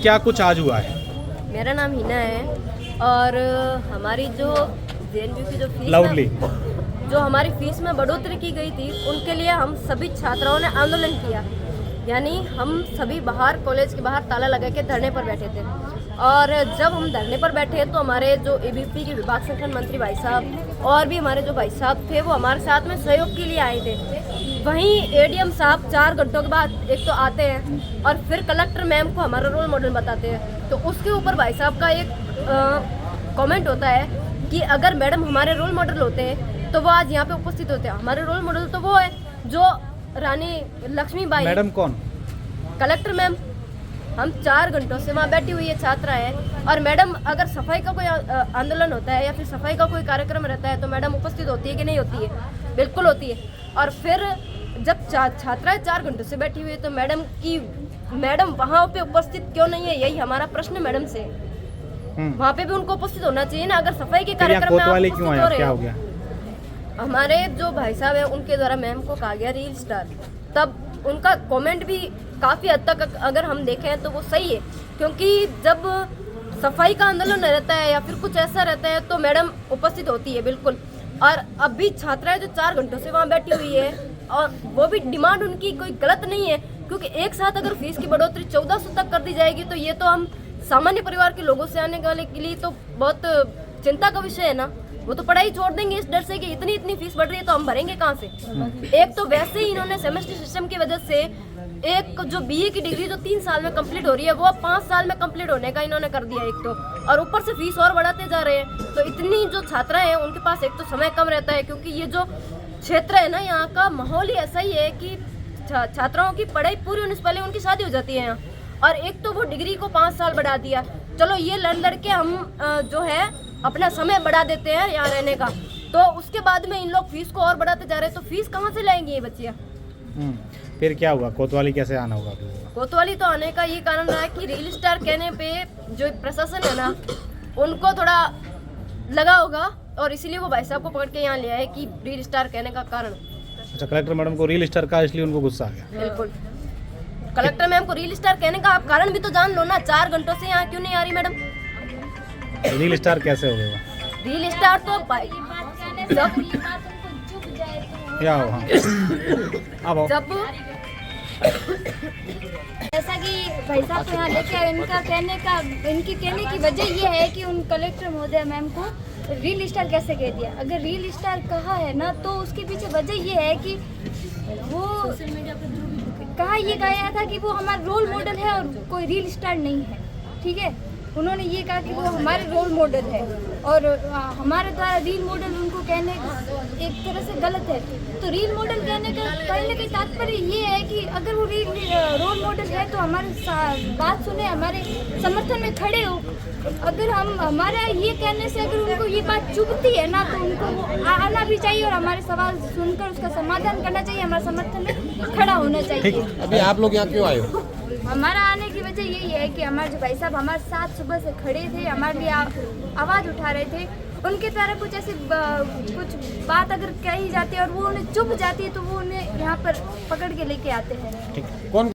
क्या कुछ आज हुआ है? मेरा नाम हिना है और हमारी जो जेएनयू की जो फीस लाउडली जो हमारी फीस में बढ़ोतरी की गई थी उनके लिए हम सभी छात्राओं ने आंदोलन किया। यानी हम सभी बाहर कॉलेज के बाहर ताला लगा के धरने पर बैठे थे और जब हम धरने पर बैठे तो हमारे जो एबीपी के विभाग संगठन मंत्री भाई साहब और भी हमारे जो भाई साहब थे वो हमारे साथ में सहयोग के लिए आए थे। वहीं एडीएम साहब 4 घंटों के बाद एक तो आते हैं और फिर कलेक्टर मैम को हमारा रोल मॉडल बताते हैं। तो उसके ऊपर भाई साहब का एक कमेंट होता है कि अगर मैडम हमारे रोल मॉडल होते हैं तो वो आज यहाँ पे उपस्थित होते हैं। हमारे रोल मॉडल तो वो है जो रानी लक्ष्मीबाई। मैडम कौन? Collector ma'am. हम 4 घंटों से वहाँ बैठी हुई है छात्रा है और मैडम अगर सफाई का कोई आंदोलन होता है या फिर सफाई का कोई कार्यक्रम रहता है तो मैडम उपस्थित होती है कि नहीं होती है? बिल्कुल होती है। और फिर जब छात्राएं 4 घंटों से बैठी हुई है तो मैडम वहाँ पे उपस्थित क्यों नहीं है? यही हमारा प्रश्न मैडम से। वहाँ पे भी उनको उपस्थित होना चाहिए ना। अगर सफाई के कार्यक्रम में आप उपस्थित हो रहे हो। हमारे जो भाई साहब हैं उनके द्वारा मैम को कहा गया रील स्टार, तब उनका कमेंट भी काफ़ी हद तक अगर हम देखें तो वो सही है, क्योंकि जब सफाई का आंदोलन रहता है या फिर कुछ ऐसा रहता है तो मैडम उपस्थित होती है बिल्कुल। और अभी छात्राएं जो 4 घंटों से वहाँ बैठी हुई है और वो भी डिमांड उनकी कोई गलत नहीं है, क्योंकि एक साथ अगर फीस की बढ़ोतरी 1400 तक कर दी जाएगी तो ये तो हम सामान्य परिवार के लोगों से आने वाले के लिए तो बहुत चिंता का विषय है ना। वो तो पढ़ाई छोड़ देंगे इस डर से कि इतनी फीस बढ़ रही है तो हम भरेंगे कहाँ से। एक तो वैसे ही इन्होंने सेमेस्टर सिस्टम की वजह से एक जो बीए की डिग्री जो 3 साल में कंप्लीट हो रही है वो अब 5 साल में कंप्लीट होने का इन्होंने कर दिया एक तो, और ऊपर से फीस और बढ़ाते जा रहे हैं। तो इतनी जो छात्राएं हैं उनके पास एक तो समय कम रहता है, क्योंकि ये जो क्षेत्र है ना यहाँ का माहौल ही ऐसा ही है कि छात्राओं की पढ़ाई पूरी होने से पहले उनकी शादी हो जाती है यहाँ। और एक तो वो डिग्री को 5 साल बढ़ा दिया। चलो ये लड़ के हम जो है अपना समय बढ़ा देते हैं यहाँ रहने का, तो उसके बाद में इन लोग फीस को और बढ़ाते जा रहे हैं। तो फीस कहाँ से लाएंगे ये बच्चियाँ? फिर क्या हुआ? कोतवाली कैसे आना होगा? कोतवाली तो आने का ये कारण रहा है कि रील स्टार कहने पे जो प्रशासन है ना उनको थोड़ा लगा होगा और इसीलिए वो भाई साहब को पकड़ के यहाँ ले आए कि रील स्टार कहने का कारण। अच्छा, कलेक्टर मैडम को रील स्टार का इसलिए उनको गुस्सा आ गया? बिल्कुल। कलेक्टर मैम को रील स्टार कहने का आप कारण भी तो जान लो ना। 4 घंटों से यहाँ क्यों नहीं आ रही मैडम? रील स्टार कैसे हो गया? रील स्टार तो क्या हो? हाँ अब जब जैसा कि भाई साहब को यहाँ लेके आए, इनकी कहने की वजह ये है कि उन कलेक्टर महोदय मैम को रील स्टार कैसे कह दिया। अगर रील स्टार कहा है ना तो उसके पीछे वजह ये है कि वो कहा ये गया था कि वो हमारा रोल मॉडल है और कोई रील स्टार नहीं है। ठीक है, उन्होंने ये कहा कि वो हमारे रोल मॉडल है और हमारे द्वारा रील मॉडल उनको कहने एक तरह से गलत है। तो रील मॉडल कहने का कहीं ना कहीं तात्पर्य ये है कि अगर वो रोल मॉडल है तो हमारे बात सुने, हमारे समर्थन में खड़े हो। अगर हम हमारा ये कहने से अगर उनको ये बात चुभती है ना तो उनको वो आना भी चाहिए और हमारे सवाल सुनकर उसका समाधान करना चाहिए, हमारे समर्थन में खड़ा होना चाहिए। अभी आप लोग यहाँ क्यों आए हो? हमारा आने की वजह यही है कि हमारे जो भाई साहब हमारे साथ सुबह से खड़े थे, हमारे लिए आवाज़ उठा रहे थे। उनके द्वारा कुछ ऐसी कुछ बात अगर कही जाती है और वो उन्हें चुभ जाती है तो वो उन्हें यहाँ पर पकड़ के लेके आते हैं। कौन